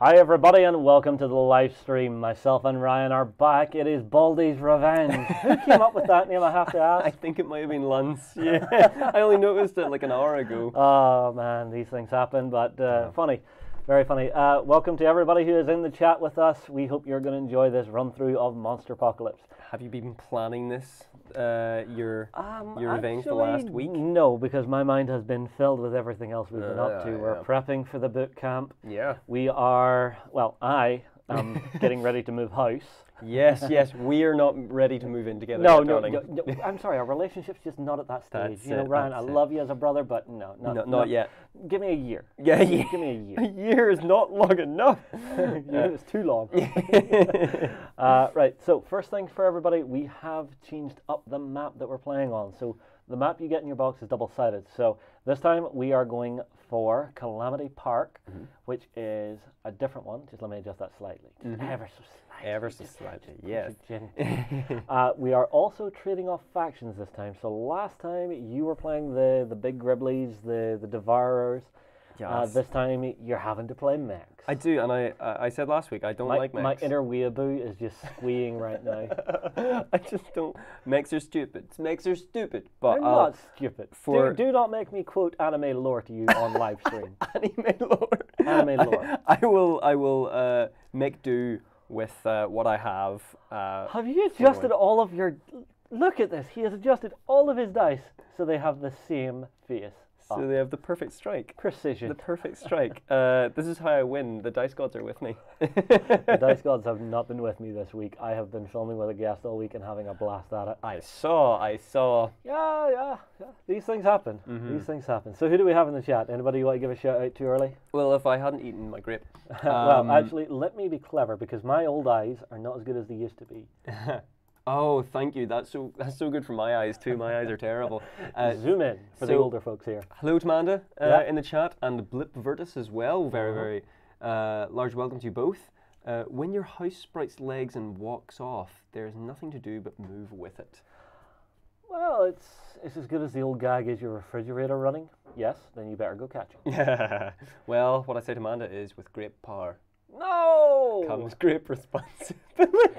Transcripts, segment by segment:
Hi everybody and welcome to the live stream. Myself and Ryan are back. It is Baldies Revenge. Who came up with that name, I have to ask? I think it might have been Lance. Yeah, I only noticed it like an hour ago. Oh man, these things happen, but funny. Very funny. Welcome to everybody who is in the chat with us. We hope you're going to enjoy this run through of Monsterpocalypse. Have you been planning this, your revenge the last week? No, because my mind has been filled with everything else we've been up to. We're prepping for the boot camp. Yeah. We are, well, I am getting ready to move house. Yes, we are not ready to move in together. No, I'm sorry, our relationship's just not at that stage. That's you know, Ryan, I love you as a brother, but not yet. Give me a year. Yeah, Give me a year. A year is not long enough. It's too long. Right, so first thing for everybody, we have changed up the map that we're playing on. So the map you get in your box is double-sided. So this time we are going for Calamity Park, which is a different one. Just let me adjust that slightly. Ever so slightly. Ever so slightly, yes. We are also trading off factions this time. So last time you were playing the big Gribblies, the Devourers. Yes. This time you're having to play mechs. I do, and I said last week I don't like mechs. My inner weeaboo is just squeeing right now. I just don't. Mechs are stupid. Mechs are stupid. But I'm not stupid. Do not make me quote anime lore to you on live stream. Anime lore. Anime lore. I will make do with what I have. Have you adjusted all of your? Look at this. He has adjusted all of his dice so they have the same face. So they have the perfect strike. Precision. The perfect strike. This is how I win. The dice gods are with me. The dice gods have not been with me this week. I have been filming with a guest all week and having a blast at it. I saw. Yeah. These things happen. These things happen. So who do we have in the chat? Anybody you want to give a shout out to early? Well, if I hadn't eaten my grape. Well, actually, let me be clever because my old eyes are not as good as they used to be. Oh, thank you. That's so good for my eyes too. My eyes are terrible. Zoom in for the older folks here. Hello to Amanda in the chat and Blip Virtus as well. Very large welcome to you both. When your house sprites legs and walks off, there's nothing to do but move with it. Well, it's as good as the old gag, is your refrigerator running? Yes, then you better go catch it. Well, what I say to Amanda is with great power. No! Comes great responsibility.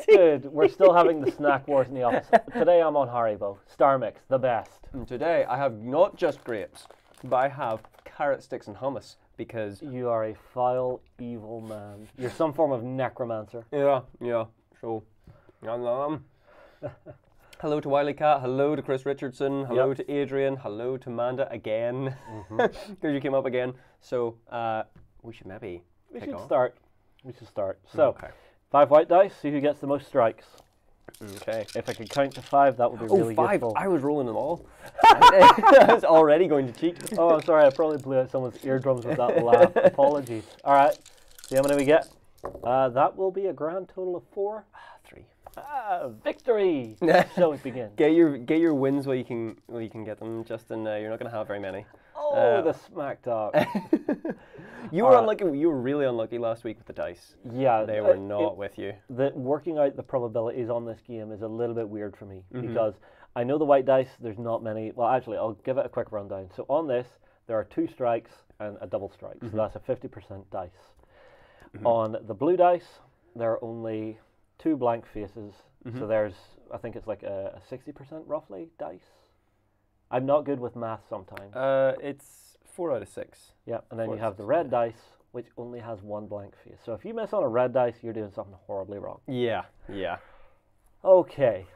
Dude, we're still having the snack wars in the office. Today I'm on Haribo. Star Mix, the best. And today I have not just grapes, but I have carrot sticks and hummus because... You are a foul, evil man. You're some form of necromancer. Yeah. So, hello to Wiley Cat, hello to Chris Richardson, hello to Adrian, hello to Amanda again, because you came up again. So, we should maybe start. We should start. So, 5 white dice, see who gets the most strikes. Okay. If I could count to 5, that would be really 5. useful. I was rolling them all. I was already going to cheat. Oh, I'm sorry. I probably blew out someone's eardrums with that laugh. Apologies. All right. See how many we get. That will be a grand total of 4. 3. Victory! So it begins. Get your wins where you can get them. Justin, you're not going to have very many. Oh, the smack talk. You were unlucky. You were really unlucky last week with the dice. Yeah, they were not with you. Working out the probabilities on this game is a little bit weird for me because I know the white dice. There's not many. Well, actually, I'll give it a quick rundown. So on this, there are 2 strikes and a double strike. So that's a 50% dice. On the blue dice, there are only 2 blank faces. So there's, I think it's like a 60% roughly dice. I'm not good with math sometimes. It's 4 out of 6. Yeah, and then you have the red dice, which only has 1 blank face. So if you miss on a red dice, you're doing something horribly wrong. Yeah. Okay.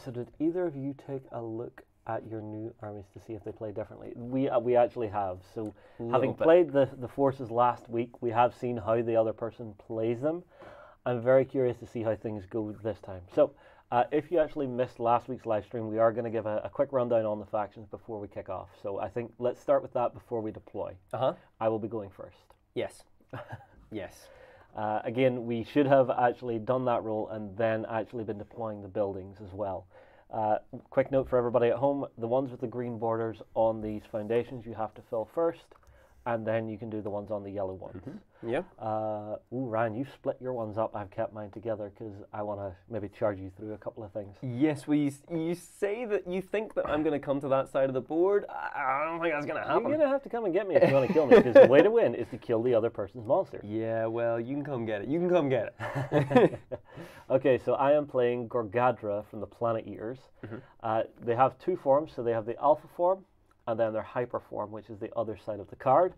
So did either of you take a look at your new armies to see if they play differently? We actually have. So having played the forces last week, we have seen how the other person plays them. I'm very curious to see how things go this time. So if you actually missed last week's live stream, we are going to give a quick rundown on the factions before we kick off. So I think let's start with that before we deploy. I will be going first. Yes. Again, we should have actually done that role and then actually been deploying the buildings as well. Quick note for everybody at home, the ones with the green borders on these foundations you have to fill first. and then you can do the ones on the yellow ones. Yeah. Ooh, Ryan, you've split your ones up. I've kept mine together because I want to maybe charge you through a couple of things. Yes, well, you say that you think that I'm going to come to that side of the board. I don't think that's going to happen. You're going to have to come and get me if you want to kill me, because the way to win is to kill the other person's monster. Yeah, well, you can come get it. You can come get it. Okay, so I am playing Gorgadra from the Planet Eaters. They have two forms, so they have the alpha form and then their hyper form, which is the other side of the card.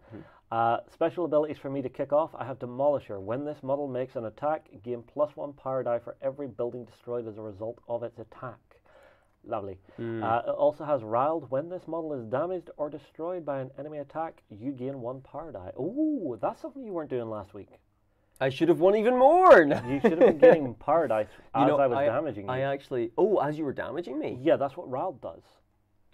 Special abilities for me to kick off. I have Demolisher. When this model makes an attack, gain +1 power die for every building destroyed as a result of its attack. Lovely. It also has Riled. When this model is damaged or destroyed by an enemy attack, you gain 1 power die. Ooh, that's something you weren't doing last week. I should have won even more. You should have been getting power dice as I was damaging you. I actually... Oh, as you were damaging me? Yeah, that's what Riled does.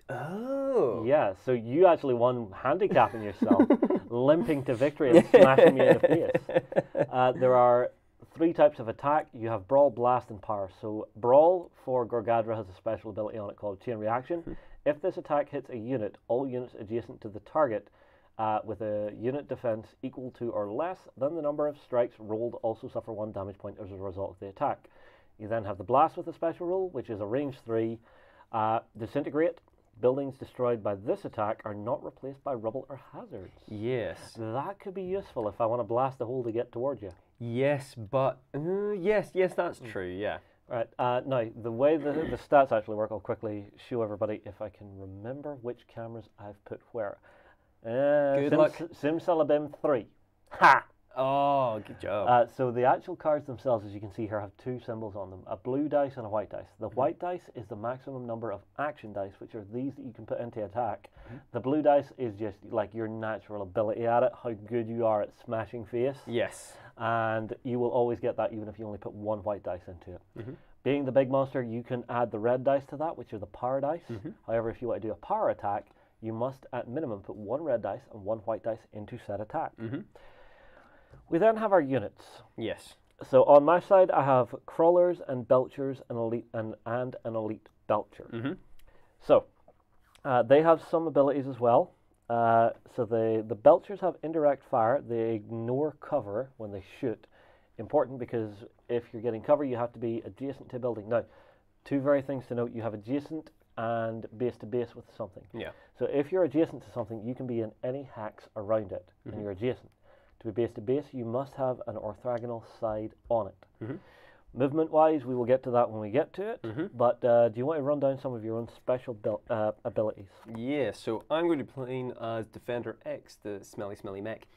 Oh. Yeah, so you actually won handicapping yourself, limping to victory and smashing me in the face. There are 3 types of attack. You have Brawl, Blast, and Power. So Brawl for Gorgadra has a special ability on it called Chain Reaction. If this attack hits a unit, all units adjacent to the target with a unit defense equal to or less than the number of strikes rolled also suffer 1 damage point as a result of the attack. You then have the Blast with a special rule, which is a range 3. Disintegrate. Buildings destroyed by this attack are not replaced by rubble or hazards. Yes. That could be useful if I want to blast a hole to get towards you. Yes, but... yes, that's true, yeah. Right, now, the way the stats actually work, I'll quickly show everybody if I can remember which cameras I've put where. Good luck. Simsalabim 3. Ha! Oh, good job. So the actual cards themselves, as you can see here, have 2 symbols on them. A blue dice and a white dice. The white dice is the maximum number of action dice, which are these that you can put into attack. The blue dice is just like your natural ability at it, how good you are at smashing face. Yes. And you will always get that even if you only put 1 white dice into it. Being the big monster, you can add the red dice to that, which are the power dice. However, if you want to do a power attack, you must at minimum put 1 red dice and 1 white dice into said attack. We then have our units. Yes. So on my side, I have crawlers and belchers and an elite belcher. So they have some abilities as well. So the belchers have indirect fire. They ignore cover when they shoot. Important because if you're getting cover, you have to be adjacent to a building. Now, 2 very things to note. You have adjacent and base to base with something. Yeah. So if you're adjacent to something, you can be in any hex around it, and you're adjacent. To be base to base, you must have an orthogonal side on it. Movement-wise, we will get to that when we get to it, but do you want to run down some of your own special abilities? Yeah, so I'm going to be playing as Defender X, the smelly mech.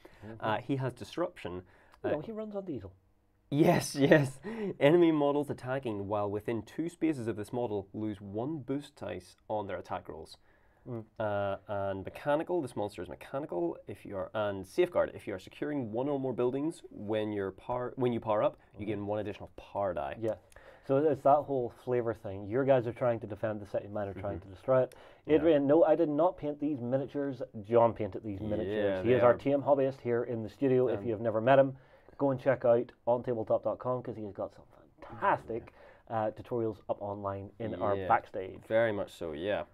He has Disruption. No, he runs on diesel. Yes. Enemy models attacking while within 2 spaces of this model lose 1 boost dice on their attack rolls. And mechanical, this monster is mechanical. And safeguard, if you are securing 1 or more buildings when you power up, you gain 1 additional power die. Yeah. So it's that whole flavor thing. Your guys are trying to defend the city, mine are trying to destroy it. Adrian, no, I did not paint these miniatures. John painted these miniatures. He is our TM hobbyist here in the studio. If you have never met him, go and check out OnTableTop.com because he has got some fantastic tutorials up online in our backstage. Very much so, yeah.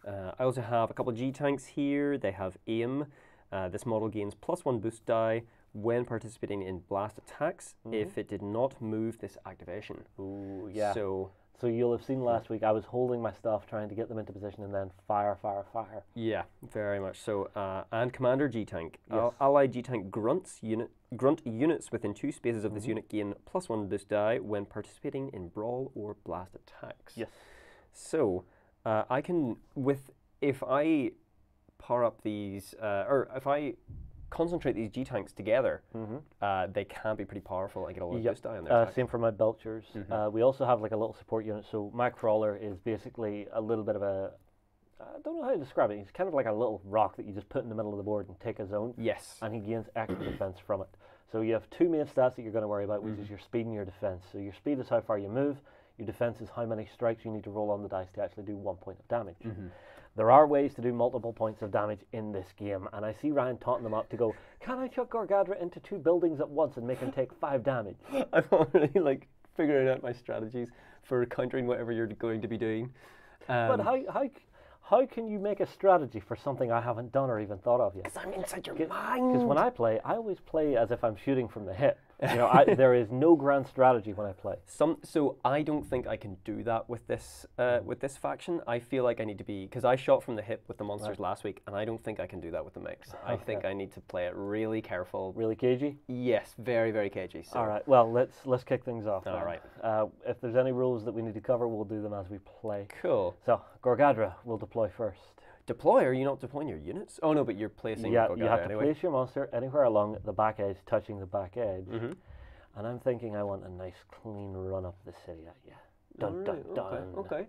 I also have a couple of G-Tanks here. They have aim. This model gains +1 boost die when participating in blast attacks if it did not move this activation. Ooh, yeah. So you'll have seen last week I was holding my stuff trying to get them into position and then fire. Yeah, very much so. And Commander G-Tank. Allied G-Tank grunt units within 2 spaces of this unit gain +1 boost die when participating in brawl or blast attacks. Yes. So I can, if I power up these, or if I concentrate these G-Tanks together, they can be pretty powerful. I get a lot of boost die on their attack. Same for my belchers. We also have like a little support unit. So my crawler is basically a little bit of a, I don't know how to describe it. He's kind of like a little rock that you just put in the middle of the board and take a zone. Yes. And he gains extra defense from it. So you have 2 main stats that you're going to worry about, which is your speed and your defense. So your speed is how far you move. Your defense is how many strikes you need to roll on the dice to actually do 1 point of damage. There are ways to do multiple points of damage in this game, and I see Ryan taunting them up to go, can I chuck Gorgadra into 2 buildings at once and make him take 5 damage? I'm already like figuring out my strategies for countering whatever you're going to be doing. But how can you make a strategy for something I haven't done or even thought of yet? Because I'm inside your mind. Because when I play, I always play as if I'm shooting from the hip. You know, there is no grand strategy when I play. So I don't think I can do that with this faction. I feel like I need to be, because I shot from the hip with the monsters last week, and I don't think I can do that with the mix. I think I need to play it really careful. Really cagey? Yes, very, very cagey. So. All right, well, let's kick things off. All right. If there's any rules that we need to cover, we'll do them as we play. Cool. So, Gorgadra will deploy first. Deploy? Are you not deploying your units? Oh no, but you're placing. Yeah, Gorgadra you have to anyway. place your monster anywhere along the back edge, touching the back edge. Mm-hmm. And I'm thinking I want a nice clean run up the city at you. Dun dun dun. Okay.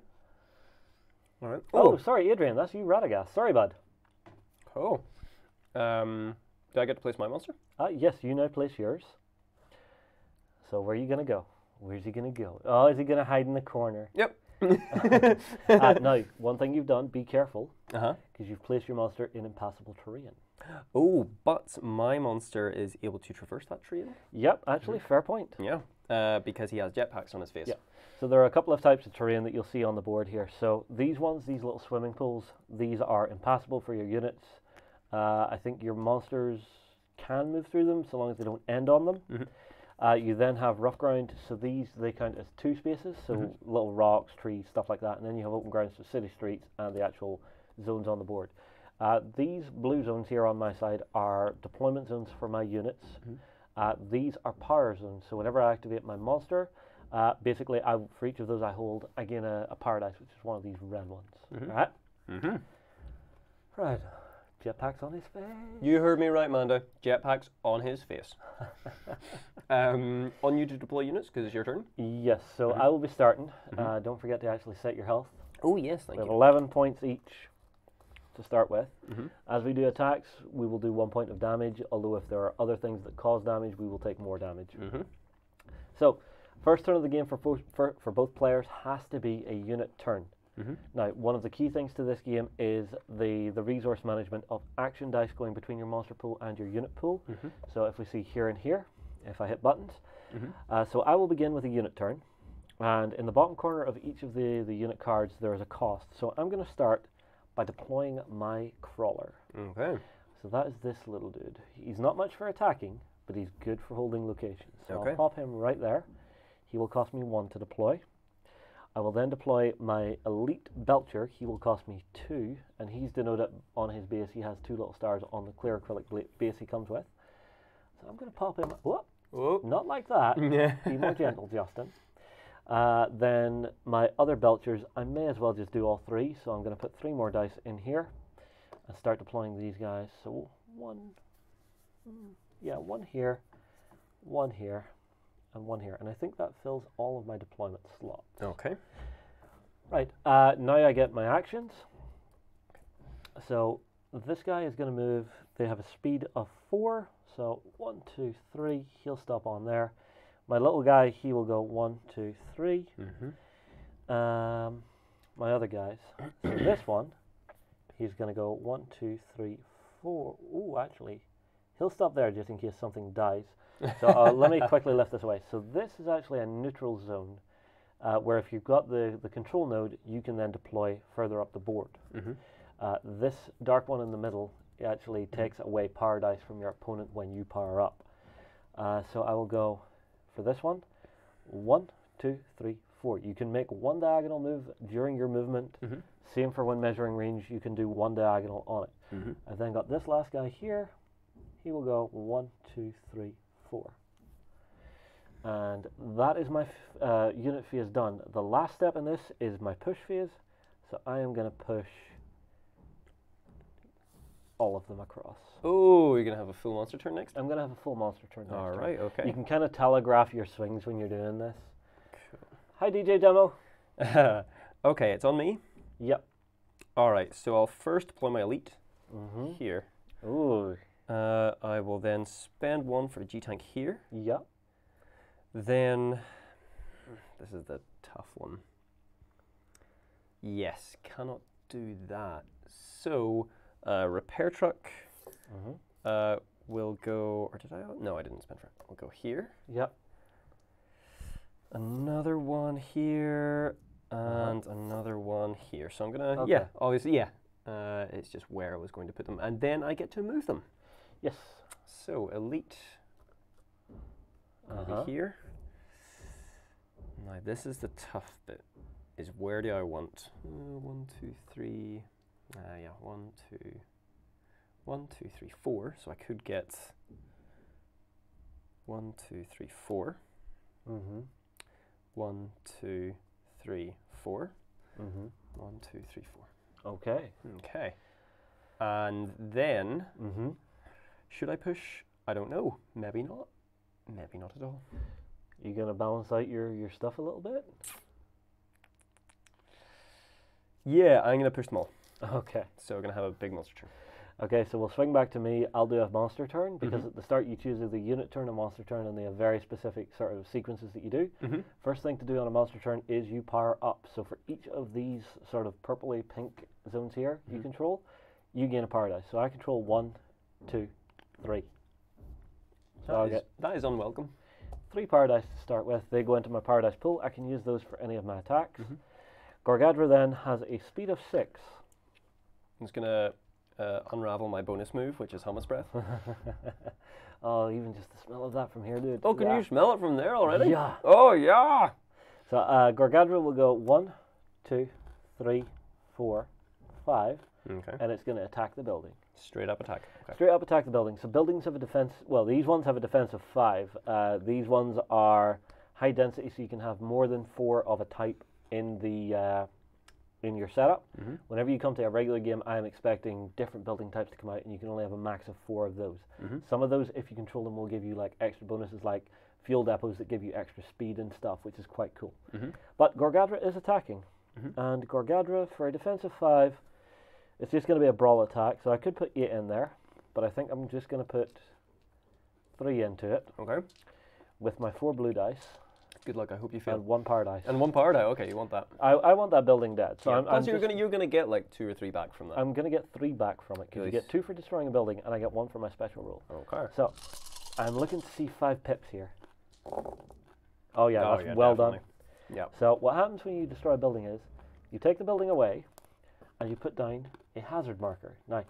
All right. Oh, sorry, Adrian, that's you, Radagast. Sorry, bud. Oh. Do I get to place my monster? Yes, you now place yours. So where are you going to go? Where's he going to go? Oh, is he going to hide in the corner? Yep. Now, one thing you've done, be careful, Uh-huh. because you've placed your monster in impassable terrain. Oh, but my monster is able to traverse that terrain? Yep, actually, fair point. Yeah, because he has jetpacks on his face. Yeah. So there are a couple of types of terrain that you'll see on the board here. So these ones, these little swimming pools, these are impassable for your units. I think your monsters can move through them so long as they don't end on them. Mm-hmm. You then have rough ground, so these, they count as 2 spaces, so little rocks, trees, stuff like that, and then you have open grounds for city streets and the actual zones on the board. These blue zones here on my side are deployment zones for my units. These are power zones, so whenever I activate my monster, basically for each of those I hold, I gain a paradise, which is one of these red ones. Right? Right. Jetpacks on his face. You heard me right, Mando. Jetpacks on his face. On you to deploy units, because it's your turn. Yes, so I will be starting. Don't forget to actually set your health. Oh, yes, thank We have you. 11 points each to start with. As we do attacks, we will do 1 point of damage, although if there are other things that cause damage, we will take more damage. So, first turn of the game for both players has to be a unit turn. Now, one of the key things to this game is the resource management of action dice going between your monster pool and your unit pool. So if we see here and here, if I hit buttons. So I will begin with a unit turn. And in the bottom corner of each of the unit cards, there is a cost. So I'm going to start by deploying my crawler. Okay. So that is this little dude. He's not much for attacking, but he's good for holding locations. So Okay. I'll pop him right there. He will cost me 1 to deploy. I will then deploy my elite Belcher. He will cost me 2, and he's denoted on his base. He has 2 little stars on the clear acrylic base he comes with. So I'm going to pop him. Whoop! Whoa. Not like that. Be more gentle, Justin. Then my other Belchers, I may as well just do all 3. So I'm going to put 3 more dice in here and start deploying these guys. So 1 here, 1 here, and 1 here. And I think that fills all of my deployment slots. Okay. Right, now I get my actions. So this guy is going to move. They have a speed of 4. So 1, 2, 3. He'll stop on there. My little guy, he will go 1, 2, 3. My other guys. So this one, he's going to go 1, 2, 3, 4. Ooh, actually, he'll stop there just in case something dies. So let me quickly lift this away. So this is actually a neutral zone where if you've got the control node, you can then deploy further up the board. This dark one in the middle actually takes away power dice from your opponent when you power up. So I will go for this one. 1, 2, 3, 4. You can make 1 diagonal move during your movement. Same for when measuring range, you can do 1 diagonal on it. I've then got this last guy here. He will go 1, 2, 3, 4. And that is my unit phase done. The last step in this is my push phase. So I am going to push all of them across. Oh, you're going to have a full monster turn next? I'm going to have a full monster turn next. All right, okay. You can kind of telegraph your swings when you're doing this. Cool. Hi, DJ Demo. Okay, it's on me? Yep. All right, so I'll first deploy my elite here. Ooh. I will then spend 1 for a G-Tank here. Yep. Then, this is the tough one. Yes, cannot do that. So, repair truck will go, or did I? No, I didn't spend for it. We'll go here. Yep. Another one here, and another one here. So I'm gonna, yeah, obviously, yeah. It's just where I was going to put them. And then I get to move them. Yes. So, elite will be here. Now, this is the tough bit. Is where do I want? 1, 2, 3. Yeah, 1, 2, 1, 2, 3, 4. So I could get 1, 2, 3, 4. 1, 2, 3, 4. 1, 2, 3, 4. Okay. Okay. And then, should I push? I don't know. Maybe not. Maybe not at all. You gonna balance out your stuff a little bit? Yeah, I'm gonna push them all. Okay. So we're gonna have a big monster turn. Okay, so we'll swing back to me. I'll do a monster turn because at the start you choose either unit turn or monster turn, and they have very specific sort of sequences that you do. First thing to do on a monster turn is you power up. So for each of these sort of purpley pink zones here you control, you gain a power dice. So I control 1, 2, 3. So I'll get that is unwelcome. 3 power dice to start with. They go into my power dice pool. I can use those for any of my attacks. Gorgadra then has a speed of 6. I'm just gonna unravel my bonus move, which is Hummus Breath. Oh, even just the smell of that from here, dude. Oh, can you smell it from there already? Yeah. Oh, yeah. So Gorgadra will go 1, 2, 3, 4, 5, and it's going to attack the building. Straight up attack. Okay. Straight up attack the building. So buildings have a defense. Well, these ones have a defense of 5. These ones are high density, so you can have more than 4 of a type in the in your setup. Whenever you come to a regular game, I am expecting different building types to come out, and you can only have a max of 4 of those. Some of those, if you control them, will give you like extra bonuses, like fuel depots that give you extra speed and stuff, which is quite cool. But Gorgadra is attacking, and Gorgadra for a defense of 5, it's just going to be a brawl attack. So I could put 8 in there, but I think I'm just going to put 3 into it. Okay. With my 4 blue dice. Good luck. I hope you fail. And 1 power dice. And 1 power die. Okay, you want that. I want that building dead. So yeah. Plus, you're gonna get like 2 or 3 back from that. I'm gonna get 3 back from it because you get 2 for destroying a building, and I get 1 for my special roll. Okay. So I'm looking to see 5 pips here. Oh yeah, that's yeah, well definitely. done. Yeah. So what happens when you destroy a building is you take the building away, and you put down a hazard marker. Now,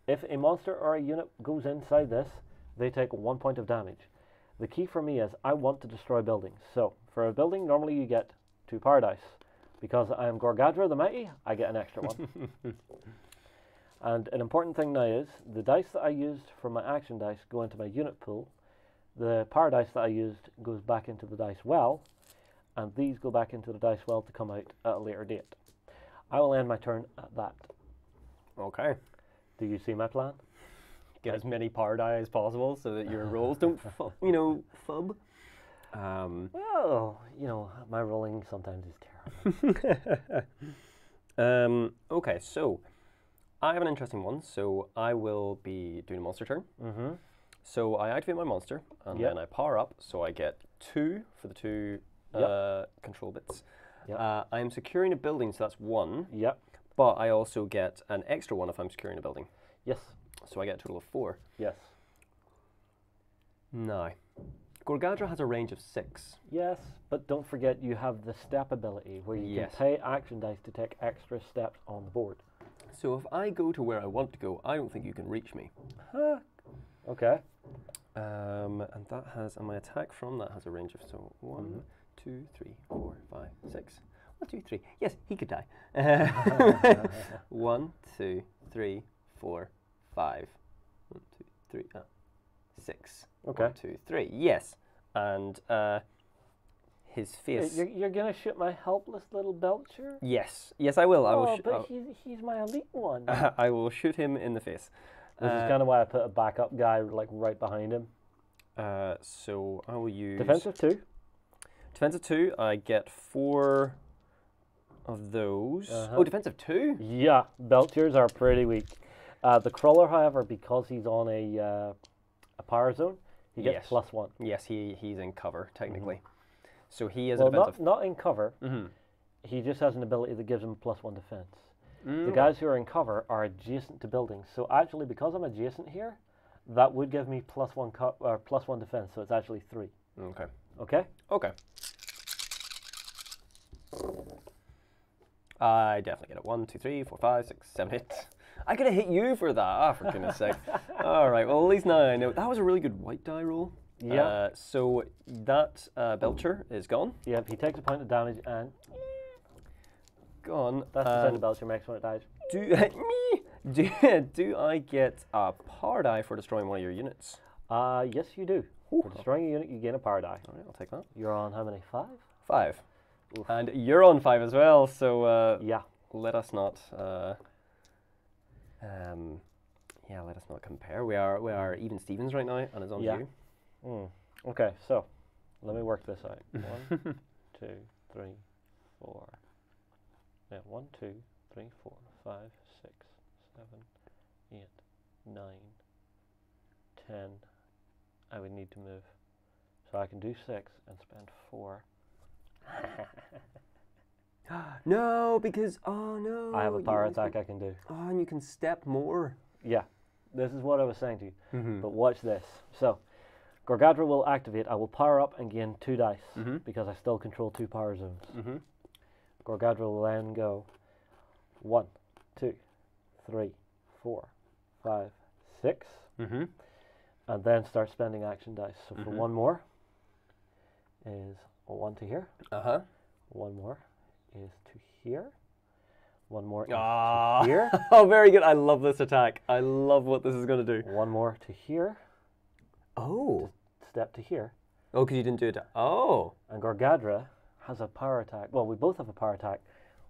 if a monster or a unit goes inside this, they take 1 point of damage. The key for me is I want to destroy buildings. So for a building, normally you get 2 power dice. Because I am Gorgadra the Mighty, I get an extra 1. And an important thing now is the dice that I used for my action dice go into my unit pool. The power dice that I used goes back into the dice well, and these go back into the dice well to come out at a later date. I will end my turn at that. Okay. Do you see my plan? Get as many power die as possible so that your rolls don't, fub. Well, my rolling sometimes is terrible. Okay, so I have an interesting one. So I will be doing a monster turn. So I activate my monster, and then I power up, so I get 2 for the 2 control bits. I am securing a building, so that's 1. But I also get an extra 1 if I'm securing a building. Yes. So I get a total of 4. Yes. Now, Gorgadra has a range of 6. Yes, but don't forget you have the step ability where you can pay action dice to take extra steps on the board. So if I go to where I want to go, I don't think you can reach me. Okay. And that has, and my attack from that has a range of, so 1, 2, 3, 4, 5, 6. 1, 2, 3. Yes, he could die. 1, 2, 3, 4, 5. 1, 2, 3, 6. Okay. 1, 2, 3. Yes. And his face. You're gonna shoot my helpless little Belcher? Yes. Yes, I will. I will. But he's my elite one. I will shoot him in the face. This is kind of why I put a backup guy like right behind him. So I will use defensive 2. Defensive 2. I get 4 of those. Oh, defensive 2. Yeah, Belchers are pretty weak. The crawler, however, because he's on a power zone, he gets +1. Yes, he's in cover technically. So he is not in cover. He just has an ability that gives him +1 defense. The guys who are in cover are adjacent to buildings. So actually, because I'm adjacent here, that would give me +1 defense. So it's actually 3. Okay. Okay. Okay. I definitely get it. 1, 2, 3, 4, 5, 6, 7, 8. I could have hit you for that. Ah, for goodness sake. All right, well, at least now I know. That was a really good white die roll. Yeah. So that Belcher is gone. Yep, he takes a point of damage and Gone. that's the sound of Belcher makes when it dies. Do I get a power die for destroying one of your units? Yes, you do. For destroying a unit, you gain a power die. All right, I'll take that. You're on how many? 5? 5. Oof. And you're on 5 as well, so yeah. Let us not let us not compare. We are even Stevens right now, and it's on you. Okay, so let me work this out. 1, 2, 3, 4. Yeah, 1, 2, 3, 4, 5, 6, 7, 8, 9, 10. I would need to move. So I can do 6 and spend 4. No, because no. I have a power attack I can do. Oh, and you can step more. Yeah, this is what I was saying to you. Mm-hmm. But watch this. So, Gorgadra will activate. I will power up and gain 2 dice because I still control 2 power zones. Gorgadra will then go 1, 2, 3, 4, 5, 6, and then start spending action dice. So for 1 more is 1 to here. 1 more is to here. 1 more is to here. Oh, very good. I love this attack. I love what this is going to do. 1 more to here. Oh. Step to here. Oh, because you didn't do it. Oh. And Gorgadra has a power attack. Well, we both have a power attack,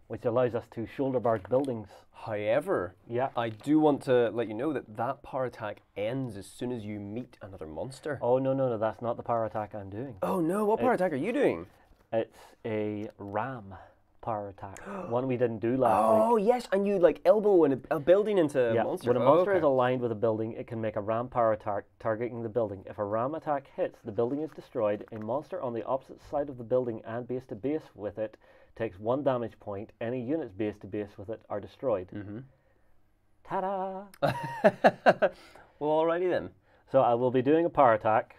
which allows us to shoulder barge buildings. However, I do want to let you know that that power attack ends as soon as you meet another monster. Oh, no, that's not the power attack I'm doing. Oh, no. What power attack are you doing? It's a ram power attack. One we didn't do last week. Oh, yes, and you like elbow a building into a monster. When a monster is aligned with a building, it can make a ram power attack targeting the building. If a ram attack hits, the building is destroyed. A monster on the opposite side of the building and base to base with it takes 1 damage point. Any units base to base with it are destroyed. Ta-da! Well, alrighty then. So I will be doing a power attack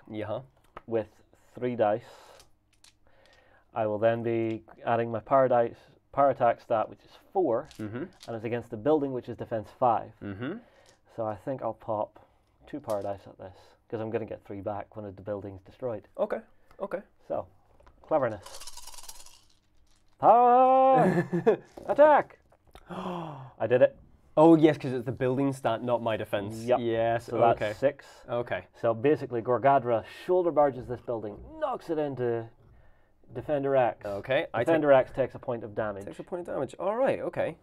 with 3 dice. I will then be adding my power attack stat, which is 4, and it's against the building, which is defense 5. So I think I'll pop 2 power dice at this, because I'm going to get 3 back when the building's destroyed. Okay. So, cleverness. Power! Attack! I did it. Oh, yes, because it's the building stat, not my defense. Yep. Yes, so that's 6. Okay. So basically, Gorgadra shoulder barges this building, knocks it into Defender X. Okay. Defender X takes a point of damage. Takes a point of damage. All right, okay.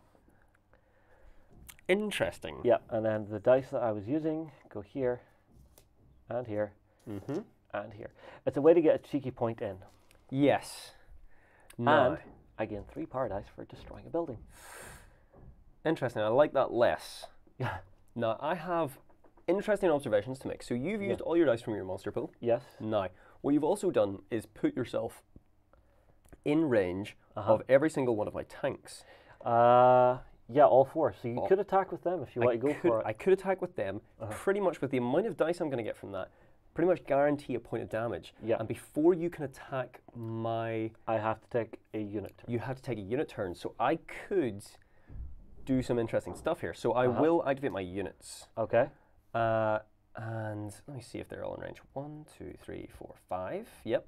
Interesting. Yeah, and then the dice that I was using go here, and here, and here. It's a way to get a cheeky point in. Yes. And I gain 3 power dice for destroying a building. Interesting. I like that less. Yeah. Now, I have interesting observations to make. So you've used all your dice from your monster pool. Yes. Now, what you've also done is put yourself in range of every single one of my tanks. Yeah, all 4. So you could attack with them if you want to go for it. I could attack with them. Pretty much with the amount of dice I'm going to get from that, pretty much guarantee a point of damage. Yeah. And before you can attack my... I have to take a unit turn. You have to take a unit turn. So I could do some interesting stuff here. So I will activate my units. Okay. And let me see if they're all in range. 1, 2, 3, 4, 5. Yep.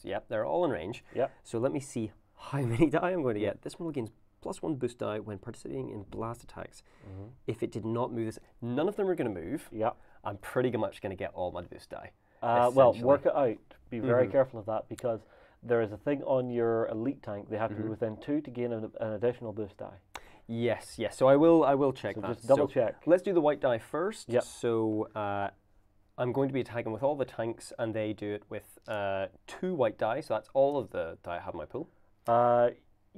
Yep, they're all in range. Yep. So let me see how many die I'm going to get. This model gains +1 boost die when participating in blast attacks. If it did not move this, none of them are going to move. Yeah. I'm pretty much going to get all my boost die. Well, work it out. Be very careful of that, because there is a thing on your elite tank. They have to be within 2 to gain an additional boost die. Yes. So I will check so that. Just double check. Let's do the white die first. Yep. So I'm going to be attacking with all the tanks, and they do it with 2 white die. So that's all of the die I have in my pool.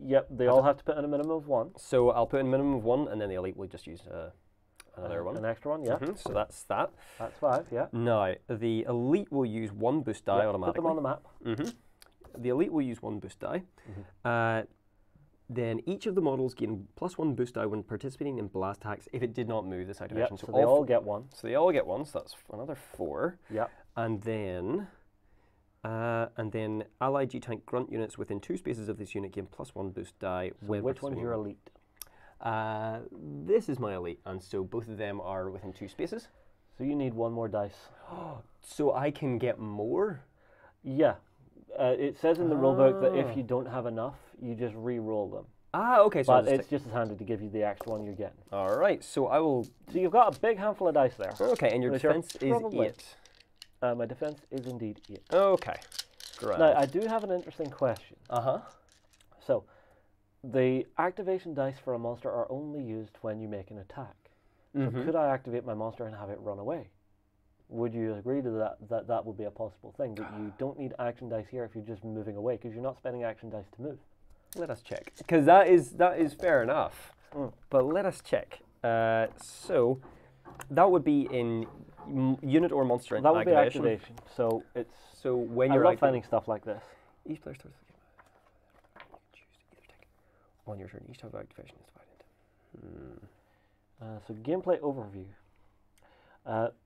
Yep, they all have to put in a minimum of 1. So I'll put in a minimum of 1, and then the elite will just use another one. An extra one, yeah. So that's that. That's 5, yeah. Now, the elite will use 1 boost die automatically. Put them on the map. The elite will use 1 boost die. Then each of the models gain +1 boost die when participating in blast attacks if it did not move this activation. Yep, so they all get 1. So they all get 1, so that's another 4. Yep. And then allied G-Tank grunt units within 2 spaces of this unit gain +1 boost die. So which one's your elite? This is my elite, and so both of them are within 2 spaces. So you need 1 more dice. So I can get more? Yeah. It says in the rulebook that if you don't have enough, you just re-roll them. Ah, okay. So but it's just as handy to give you the extra one you're getting. All right. So I will. So you've got a big handful of dice there. Okay, and your defense is 8. My defense is indeed 8. Okay. Great. Now I do have an interesting question. Uh-huh. So, the activation dice for a monster are only used when you make an attack. So could I activate my monster and have it run away? Would you agree to that? That would be a possible thing. That you don't need action dice here if you're just moving away, because you're not spending action dice to move. Let us check, because that is fair enough. But let us check. So that would be in unit or monster activation. That would be activation. So it's when I you're love finding stuff like this. Each player starts the game. You can choose to either take on your turn. Each type of activation is divided. So gameplay overview.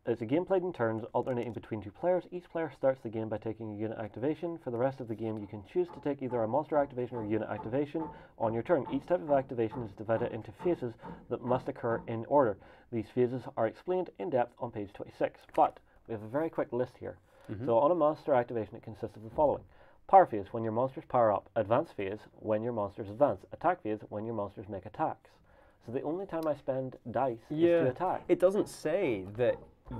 It's a game played in turns, alternating between 2 players. Each player starts the game by taking a unit activation. For the rest of the game, you can choose to take either a monster activation or unit activation on your turn. Each type of activation is divided into phases that must occur in order. These phases are explained in depth on page 26, but we have a very quick list here. So on a monster activation, it consists of the following. Power phase, when your monsters power up. Advance phase, when your monsters advance. Attack phase, when your monsters make attacks. So the only time I spend dice is to attack. It doesn't say that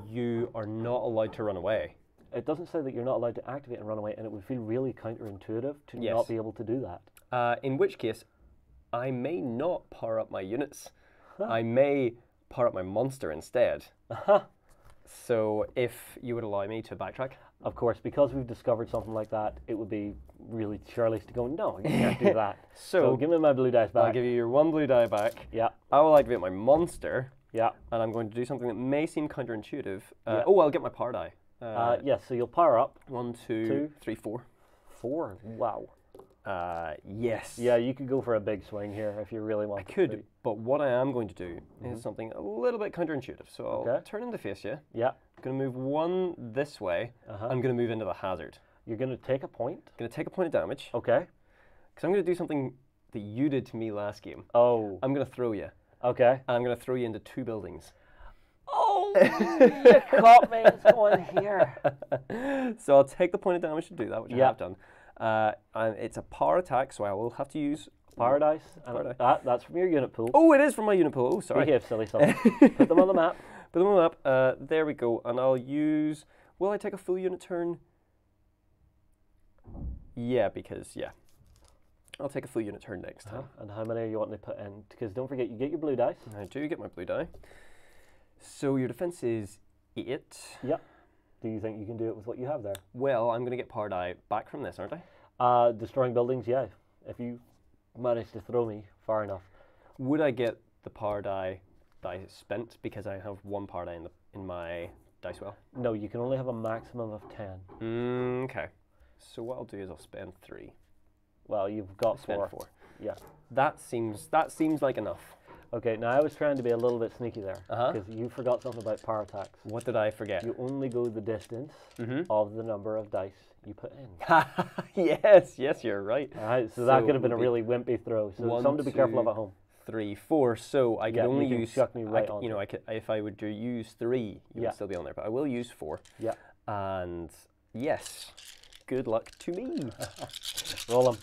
you are not allowed to run away. It doesn't say that you're not allowed to activate and run away, and it would feel really counterintuitive to not be able to do that. In which case, I may not power up my units. I may power up my monster instead. So if you would allow me to backtrack. Of course, because we've discovered something like that, it would be really churlish to go, no, you can't do that. So give me my blue dice back. I'll give you your 1 blue die back. Yeah. I will activate my monster. Yeah. And I'm going to do something that may seem counterintuitive. Oh, I'll get my power die. Yes, so you'll power up. 1, 2, 3, 4. 4? Wow. Yes. Yeah, you could go for a big swing here if you really want to. I could, but what I am going to do is something a little bit counterintuitive. So I'll turn into face you. Yeah. I'm going to move 1 this way. I'm going to move into the hazard. You're going to take a point? Going to take a point of damage. Okay. Because I'm going to do something that you did to me last game. Oh. I'm going to throw you. Okay. And I'm going to throw you into 2 buildings. Oh, you caught me. It's going here. So I'll take the point of damage to do that, which I have done. And it's a power attack, so I will have to use power dice. That's from your unit pool. Oh, it is from my unit pool. Oh, sorry. Behave, silly son. Put them on the map. Put them on the map. There we go. And I'll use... Will I take a full unit turn? Yeah, because, I'll take a full unit turn next time. And how many are you wanting to put in? Because don't forget, you get your blue dice. I do get my blue die. So your defense is 8. Yep. Do you think you can do it with what you have there? Well, I'm going to get power die back from this, aren't I? Destroying buildings, yeah. If you manage to throw me far enough. Would I get the power die that I spent because I have 1 power die in my dice well? No, you can only have a maximum of 10. Okay. So what I'll do is I'll spend 3. Well, you've got 4. 4. Yeah. That seems like enough. Okay, now I was trying to be a little bit sneaky there because you forgot something about power attacks. What did I forget? You only go the distance of the number of dice you put in. Yes, you're right. All right, so that could have been a really wimpy throw. So something to be careful of at home. 3, 4. So I could only use. Chuck me right on. I could, if I would use 3, you would still be on there. But I will use 4. Yeah. And yes, good luck to me. Roll them.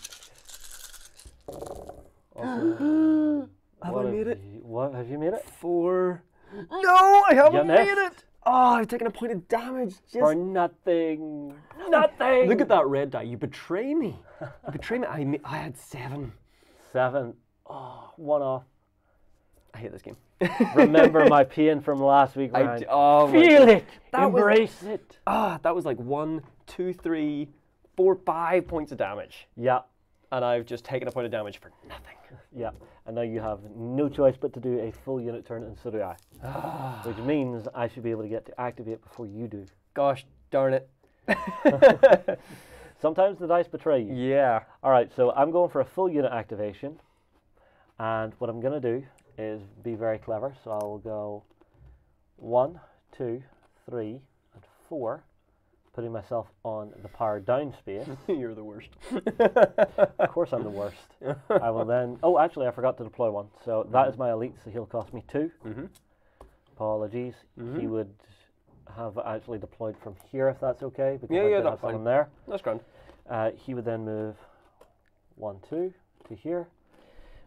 Have I made it? What have you made it? 4. No, I haven't made it. Oh, I've taken a point of damage. For nothing. Nothing. Look at that red die. You betray me. You betray me. I had 7. 7. Oh, 1 off. I hate this game. Remember my pain from last week, Ryan. Feel it. Embrace it. That was like 1, 2, 3, 4, 5 points of damage. Yeah. And I've just taken a point of damage for nothing. Yeah. And now you have no choice but to do a full unit turn, and so do I. Which means I should be able to get to activate before you do. Gosh darn it. Sometimes the dice betray you. Yeah. All right, so I'm going for a full unit activation. And what I'm going to do is be very clever. So I will go 1, 2, 3, and 4. putting myself on the power down space. You're the worst. Of course I'm the worst. I will then... Oh, actually, I forgot to deploy one. So that is my elite, so he'll cost me 2. Apologies. He would have actually deployed from here, if that's okay. Because I did have someone there. That's grand. He would then move 1, 2 to here.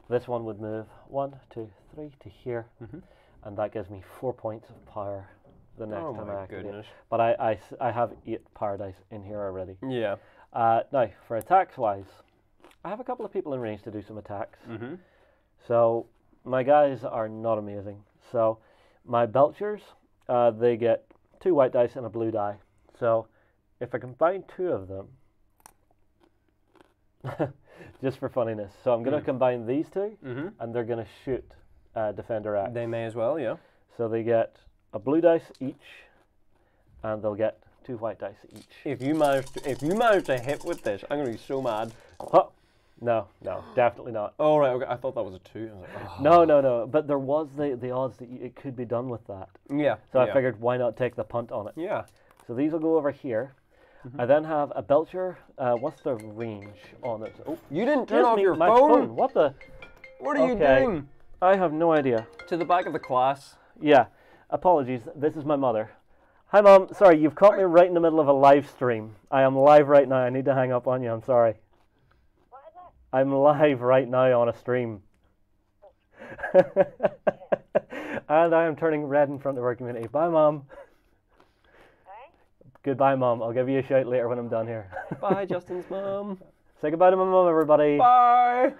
This one would move 1, 2, 3 to here. And that gives me 4 points of power the next time I activate. Goodness. But I have 8 power dice in here already. Yeah. Now, for attacks wise, I have a couple of people in range to do some attacks. So my guys are not amazing. So my belchers, they get 2 white dice and a blue die. So if I combine 2 of them, just for funniness, so I'm going to combine these 2, and they're going to shoot Defender X. They may as well, yeah. So they get a blue dice each, and they'll get 2 white dice each. If you manage to hit with this, I'm going to be so mad. Oh, no, definitely not. Oh, right, okay. I thought that was a 2. I was like, oh. No. But there was the odds that it could be done with that. Yeah. So I figured, why not take the punt on it? Yeah. So these will go over here. I then have a belcher. What's the range on it? Oh, you didn't turn off your my phone. What the? What are you doing? I have no idea. To the back of the class. Yeah. Apologies. This is my mother. Hi, Mom. Sorry, you've caught me right in the middle of a live stream. I am live right now. I need to hang up on you. I'm sorry. What is it? I'm live right now on a stream. And I am turning red in front of our community. Bye, Mom. Goodbye, Mom. I'll give you a shout later when I'm done here. Bye, Justin's mom. Say goodbye to my mom, everybody. Bye.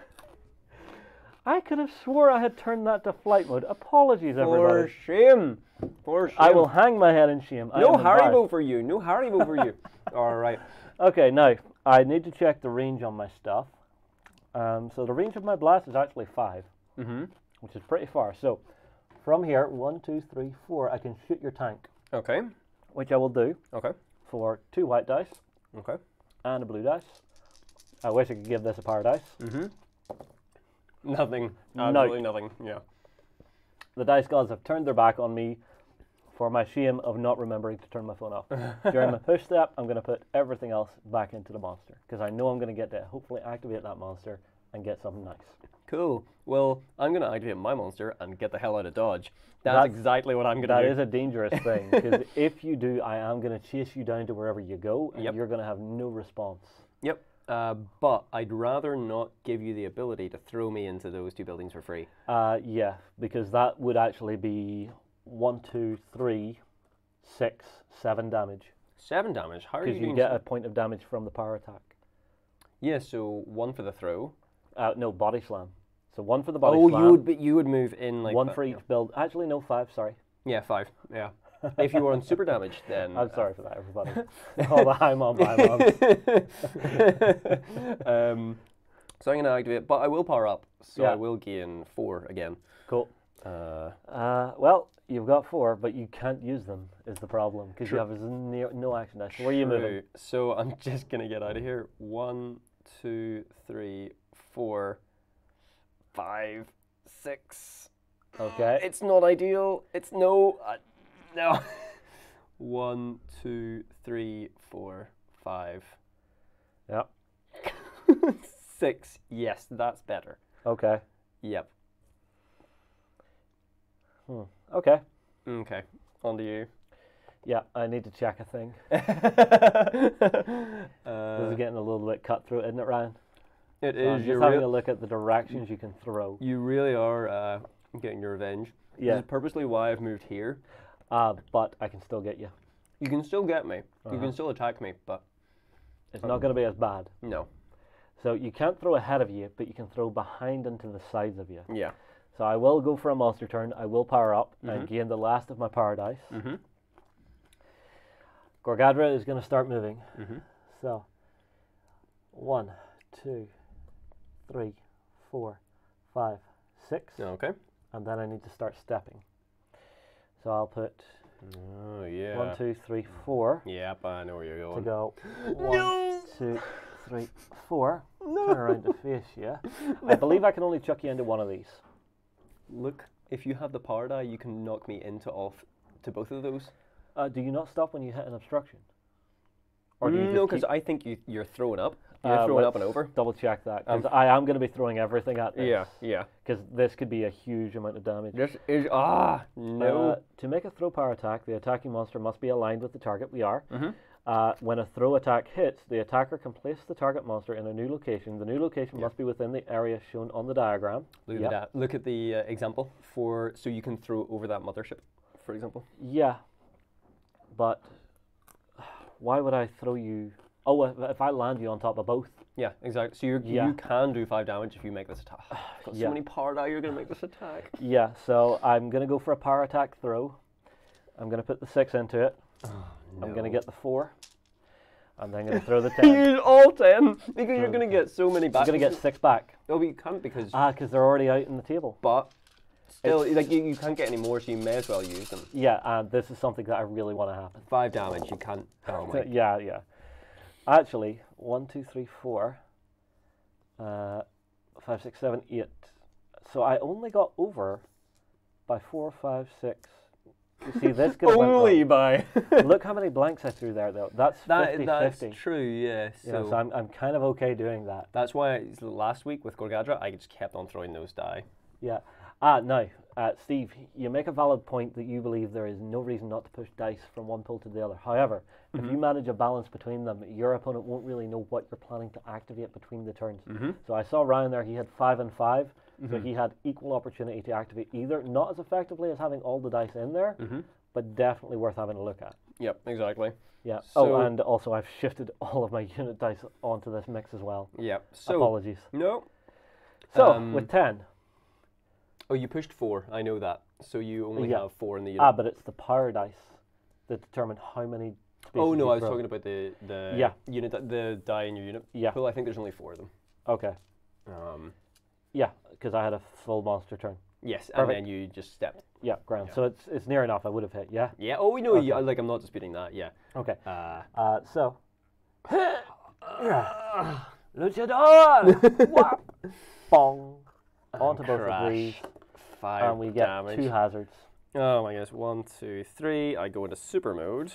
I could have swore I had turned that to flight mode. Apologies, everybody. For shame. For shame. I will hang my head in shame. No Haribo for you. No Haribo for you. All right. Okay, now, I need to check the range on my stuff. So the range of my blast is actually 5, which is pretty far. So from here, 1, 2, 3, 4, I can shoot your tank. Okay. Which I will do. Okay. For 2 white dice. Okay. And a blue dice. I wish I could give this a power dice. Nothing. Absolutely nothing. Yeah. The dice gods have turned their back on me for my shame of not remembering to turn my phone off. During my push step, I'm going to put everything else back into the monster because I know I'm going to get to hopefully activate that monster and get something nice. Cool. Well, I'm going to activate my monster and get the hell out of Dodge. That's exactly what I'm going to do. That is a dangerous thing because if you do, I am going to chase you down to wherever you go and you're going to have no response. Yep. But I'd rather not give you the ability to throw me into those 2 buildings for free. Yeah, because that would actually be 1, 2, 3, 6, 7 damage. 7 damage? How are you Because you get a point of damage from the power attack. Yeah, so 1 for the throw. No, body slam. So 1 for the body slam. Oh, you would move in like 1 for each build. Actually, no, 5. Sorry. Yeah, 5. Yeah. If you were on super damage, then I'm sorry for that, everybody. All the high mom. So I'm going to activate, but I will power up, so I will gain 4 again. Cool. Well, you've got 4, but you can't use them. Is the problem because you have no action dice. Where are you moving? So I'm just going to get out of here. 1, 2, 3, 4, 5, 6. Okay. It's not ideal. It's no. 1, 2, 3, 4, 5. Yep. 6. Yes, that's better. Okay. Yep. Okay. Okay. On to you. Yeah, I need to check a thing. This is getting a little bit cutthroat, isn't it, Ryan? It So is. I'm just having a look at the directions you can throw. You really are getting your revenge. Yeah. This is purposely why I've moved here. But I can still get you. You can still get me. You can still attack me, but it's not going to be as bad. No. So you can't throw ahead of you, but you can throw behind and to the sides of you. Yeah. So I will go for a monster turn. I will power up and gain the last of my power dice. Gorgadra is going to start moving. So 1, 2, 3, 4, 5, 6. Okay. And then I need to start stepping. So I'll put 1, 2, 3, 4. Yep, I know where you're going. To go 1, 2, 3, 4. Turn around to face you. I believe I can only chuck you into one of these. Look, if you have the power die, you can knock me into both of those. Do you not stop when you hit an obstruction? Or do you No, just because keep... I think you're throwing up. You're throwing up and over. Double check that, because I am going to be throwing everything at this. Yeah, yeah. Because this could be a huge amount of damage. This is no. To make a throw power attack, the attacking monster must be aligned with the target. We are. When a throw attack hits, the attacker can place the target monster in a new location. The new location must be within the area shown on the diagram. Look at the example so you can throw over that mothership, for example. Yeah, but why would I throw you? Oh, if I land you on top of both. Yeah, exactly. So you can do 5 damage if you make this attack. I've got so many power die, you're going to make this attack. Yeah, so I'm going to go for a power attack throw. I'm going to put the 6 into it. Oh, no. I'm going to get the 4. And then I'm going to throw the 10. Use all 10 because you're going to get so many back. I'm going to get 6 back. Oh, but you can't because... because they're already out in the table. But still, like you can't get any more, so you may as well use them. Yeah, and this is something that I really want to happen. 5 damage, you can't... Oh my... Yeah. Actually, 1, 2, 3, 4, 5, 6, 7, 8. So I only got over by 4, 5, 6. You see, this could have only by. Look how many blanks I threw there, though. That's 50-50. That's true, yeah. So I'm kind of okay doing that. That's why last week with Gorgadra, I just kept on throwing those die. Yeah. Now, Steve, you make a valid point that you believe there is no reason not to push dice from one pool to the other. However, if you manage a balance between them, your opponent won't really know what you're planning to activate between the turns. So I saw Ryan there, he had 5 and 5, so he had equal opportunity to activate either, not as effectively as having all the dice in there, but definitely worth having a look at. Yep, exactly. Yeah. So, and also I've shifted all of my unit dice onto this mix as well. Yep. So apologies. No. So with 10. Oh, you pushed 4. I know that. So you only have 4 in the unit. But it's the power dice that determine how many. Oh no, I was talking about the unit, the die in your unit. Yeah. Well, I think there's only 4 of them. Okay. Yeah, because I had a full monster turn. Yes, Perfect. and then you just stepped. Yeah, grand. Yeah. So it's near enough. I would have hit. Yeah. Yeah. Oh, we know. Okay. Like I'm not disputing that. Yeah. Okay. So. Luchador. Bong. Onto both of these. 5 and we get damage. 2 hazards. Oh my goodness. 1, 2, 3. I go into super mode.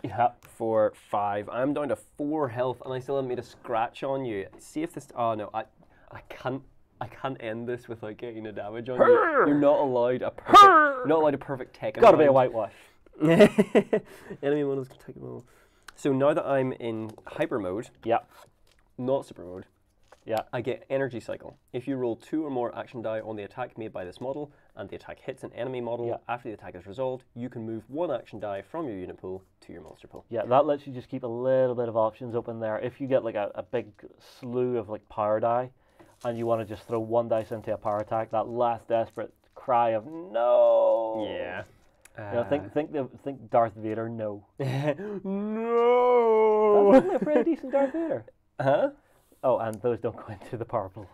Yeah. 4, 5. I'm down to 4 health, and I still haven't made a scratch on you. See if this. Oh no, I can't. I can't end this without getting a damage on you. You're not allowed a perfect tech. Gotta be a whitewash. Enemy models can take a roll. So now that I'm in hyper mode, not super mode, I get energy cycle. If you roll 2 or more action die on the attack made by this model, and the attack hits an enemy model after the attack is resolved, you can move 1 action die from your unit pool to your monster pool. Yeah, that lets you just keep a little bit of options open there. If you get like a big slew of like power die, and you want to just throw 1 dice into a power attack, that last desperate cry of no. Yeah. Think Darth Vader. No. No. That's really a pretty decent Darth Vader. Huh? Oh, and those don't go into the power pool.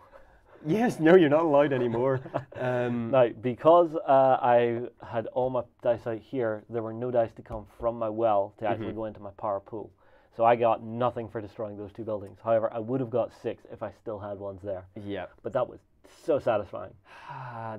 Yes. No, you're not allowed anymore. Now, because I had all my dice out here, there were no dice to come from my well to actually go into my power pool. So I got nothing for destroying those 2 buildings. However, I would have got 6 if I still had ones there. Yeah. But that was so satisfying.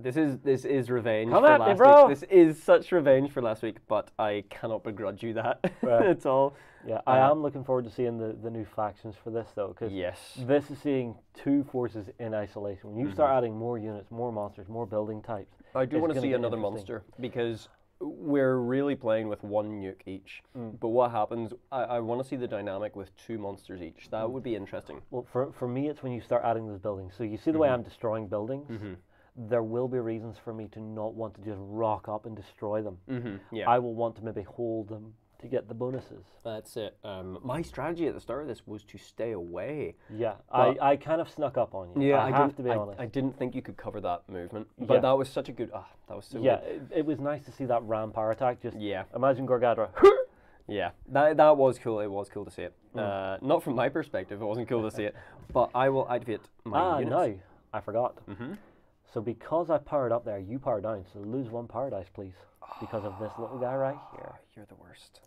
This is revenge Come for at last me, bro. week. This is such revenge for last week, but I cannot begrudge you that. It's all. Yeah, I am looking forward to seeing the new factions for this, though, because this is seeing 2 forces in isolation. When you start adding more units, more monsters, more building types, I do want to see another monster, because we're really playing with 1 nuke each. But what happens, I want to see the dynamic with 2 monsters each. That would be interesting. Well, for me, it's when you start adding those buildings. So you see the way I'm destroying buildings, there will be reasons for me to not want to just rock up and destroy them. I will want to maybe hold them to get the bonuses. That's it. My strategy at the start of this was to stay away. Yeah, I kind of snuck up on you. Yeah, I have to be honest. I didn't think you could cover that movement, but that was such a good. That was so good. Yeah, it was nice to see that ram power attack. Just imagine Gorgadra. Yeah, that was cool. It was cool to see it. Not from my perspective, it wasn't cool to see it, but I will activate my units. No, I forgot. So because I powered up there, you power down. So lose 1 power dice, please, because of this little guy right here. You're the worst.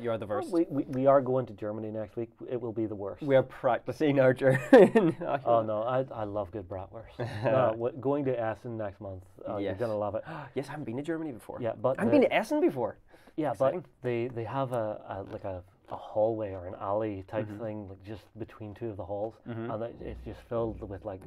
You are the worst. We are going to Germany next week. It will be the worst. We are practicing our German. Oh no, I love good bratwurst. No, going to Essen next month. You're gonna love it. Yes, I haven't been to Germany before. Yeah, but I've been to Essen before. Yeah, exciting. But they have a a hallway or an alley type thing, like just between two of the halls, and it's just filled with like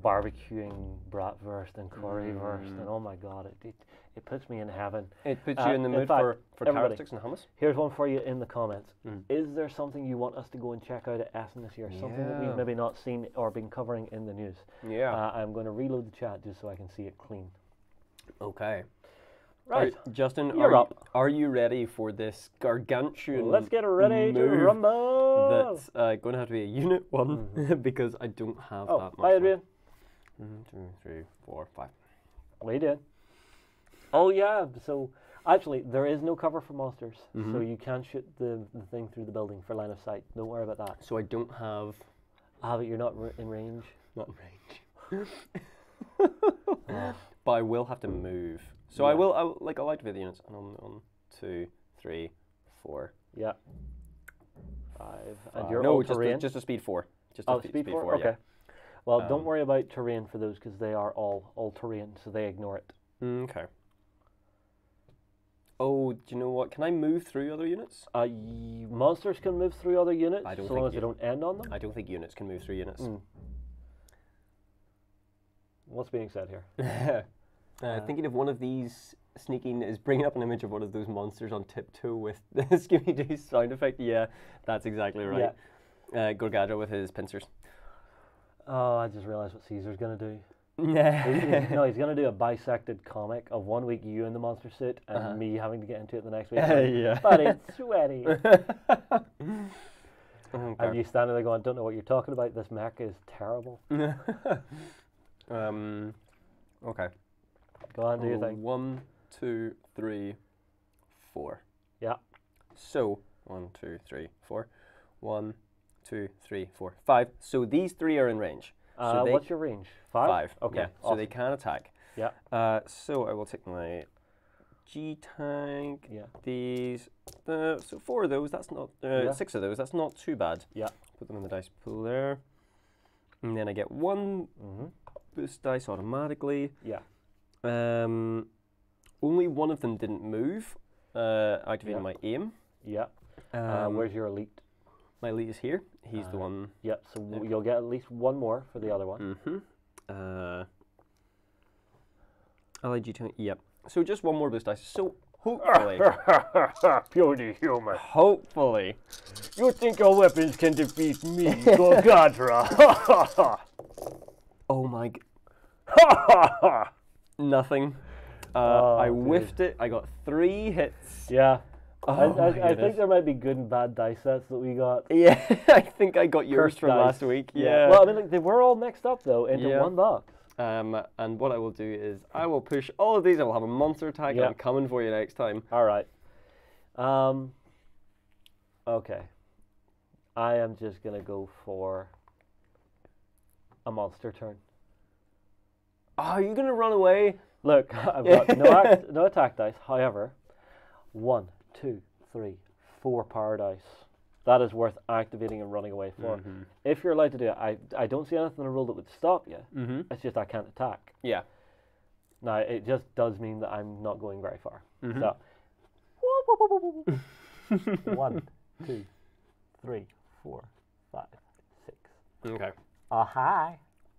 barbecuing bratwurst and currywurst, and oh my god, it puts me in heaven. It puts you in the mood fact, for carrot sticks and hummus. Here's one for you in the comments. Is there something you want us to go and check out at Essen this year? Something that we've maybe not seen or been covering in the news? Yeah. I'm going to reload the chat just so I can see it clean. Okay. Right. Justin, You're up. Are you ready for this gargantuan Let's get ready to rumble! That's going to have to be a unit 1 because I don't have that much. Bye, Adrian. 1, 2, 3, 4, 5. What are you doing? Oh yeah, so actually there is no cover for monsters, so you can shoot the thing through the building for line of sight. Don't worry about that. So I don't have... But you're not in range? Not in range. But I will have to move. So I will I'll activate the units. And 1, 2, 3, 4. Yeah. 5. And No, you're all terrain? just a speed 4. Just speed 4? Okay. Yeah. Well, don't worry about terrain for those because they are all terrain, so they ignore it. Okay. Oh, do you know what? Can I move through other units? Monsters can move through other units so long as they don't end on them. I don't think units can move through units. What's being said here? Thinking of one of these sneaking is bringing up an image of one of those monsters on tiptoe with the Scooby-Doo sound effect. Yeah, that's exactly right. Yeah. Gorgadra with his pincers. Oh, I just realized what Caesar's going to do. He's going to do a bisected comic of 1 week you in the monster suit and me having to get into it the next week. Yeah. But it's sweaty. Okay. And you standing there going, don't know what you're talking about. This mech is terrible. Okay. Go on, do your thing. 1, 2, 3, 4. Yeah. So 1, 2, 3, 4. 1, 2, 3, 4, 5. So these 3 are in range. So what's your range? 5? 5. Okay. Yeah. Awesome. So they can attack. Yeah. So I will take my G tank. Yeah. These. So 4 of those. That's not. 6 of those. That's not too bad. Yeah. Put them in the dice pool there. And then I get 1 boost dice automatically. Yeah. Only one of them didn't move. Activating my aim. Yeah. Where's your elite? My elite is here. He's the one. Yep. So you'll get at least 1 more for the other one. Allied G2. Yep. So just 1 more boost dice. So hopefully. Purely human. Hopefully. You think your weapons can defeat me, Gorgadra? Oh my. Nothing. I whiffed it. I got 3 hits. Yeah. Oh I think there might be good and bad dice sets that we got. Yeah, I think I got yours Cursed from dice. last week. Yeah. Well, I mean, like, they were all mixed up though into one box. And what I will do is I will push all of these. I will have a monster attack. And I'm coming for you next time. All right. Okay. I am just gonna go for a monster turn. Oh, are you gonna run away? Look, I've got no attack dice. However, 1, 2, 3, 4 power dice. That is worth activating and running away for. If you're allowed to do it, I don't see anything in the rule that would stop you. It's just I can't attack. Yeah. Now, it just does mean that I'm not going very far. So, 1, 2, 3, 4, 5, 6. Okay. Oh, hi.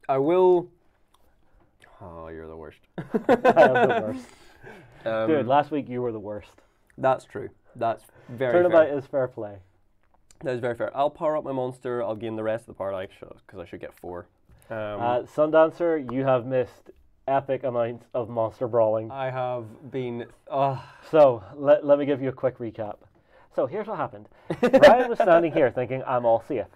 I will. Oh, you're the worst. I am the worst. Dude, last week you were the worst. That's true. That's very fair. Turnabout is fair play. That is very fair. I'll power up my monster. I'll gain the rest of the power because I should get 4. Sundancer, you have missed epic amounts of monster brawling. I have been... So, let me give you a quick recap. So, here's what happened. Ryan was standing here thinking, I'm all safe.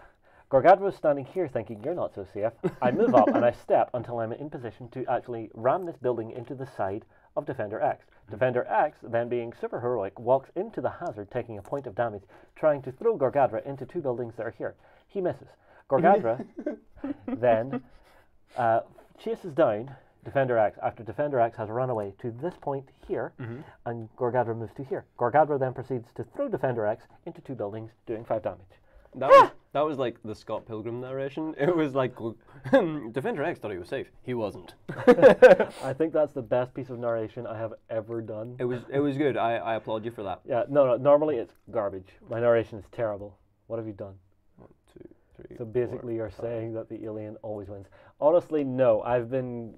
Gorgadra was standing here thinking, you're not so safe. I move up and I step until I'm in position to actually ram this building into the side of Defender X. Defender X, then being super heroic, walks into the hazard, taking a point of damage, trying to throw Gorgadra into 2 buildings that are here. He misses. Gorgadra then chases down Defender X after Defender X has run away to this point here, and Gorgadra moves to here. Gorgadra then proceeds to throw Defender X into 2 buildings, doing 5 damage. That That was like the Scott Pilgrim narration. It was like, Defender X thought he was safe. He wasn't. I think that's the best piece of narration I have ever done. It was good. I applaud you for that. Yeah, no, normally it's garbage. My narration is terrible. What have you done? 1, 2, 3. So basically 4, you're 5. saying that the alien always wins. Honestly, no. I've been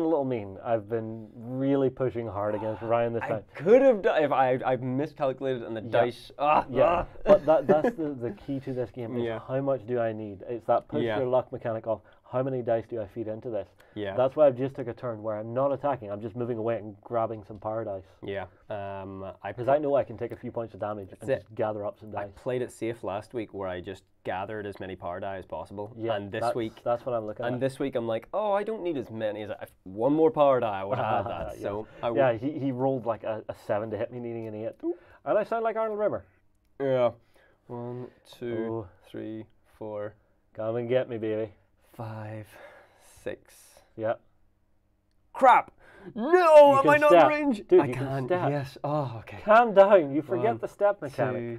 a little mean. I've been really pushing hard against Ryan this time. Could have done if I've miscalculated and the dice. Yeah, but that's the key to this game is Yeah. how much do I need? It's that push your luck mechanic of how many dice do I feed into this? Yeah. That's why I've just took a turn where I'm not attacking. I'm just moving away and grabbing some power dice. Yeah. Because I know I can take a few points of damage and just gather up some I dice. played it safe last week where I just gathered as many power die as possible. Yeah, And this week. That's what I'm looking at. And this week I'm like, oh, I don't need as many as if one more power die. I would have had that. So he rolled like a 7 to hit me, needing an 8. And I sound like Arnold Rimmer. Yeah. 1, 2, 3, 4. Come and get me, baby. 5, 6. Yeah. Crap! No, am I not step. in range? Dude, I you can can't. step. Yes. Oh, okay. Calm down. You forget 1, the step mechanic. 2,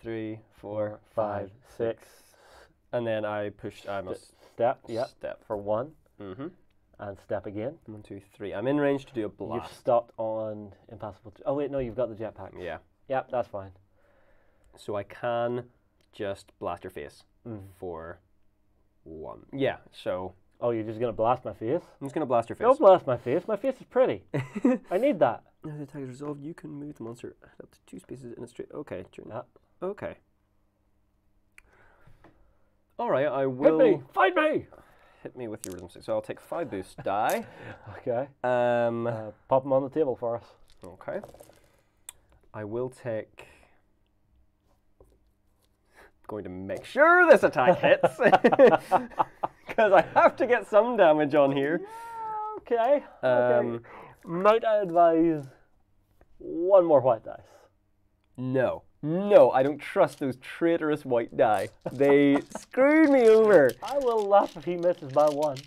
3, 4, 5, 6. And then I pushed. I must Step. Yeah. step. For 1. Mm-hmm. And step again. 1, 2, 3. I'm in range to do a blast. You've stopped on impassable. Oh wait, no, you've got the jetpack. Yeah. Yep, that's fine. So I can just blast your face for 1. Yeah. So Oh, you're just gonna blast my face? I'm just gonna blast your face. Don't blast my face. My face is pretty. I need that. As the attack is resolved, you can move the monster up to 2 spaces in a straight. Okay. Yeah. Okay. All right. I will. Hit me! Fight me! Hit me with your rhythm stick. So I'll take 5 boost die. Okay. Pop them on the table for us. Okay. I will take. Going to make sure this attack hits because I have to get some damage on here. Yeah, okay. Might I advise 1 more white dice? No, I don't trust those traitorous white die. They screwed me over. I will laugh if he misses by 1.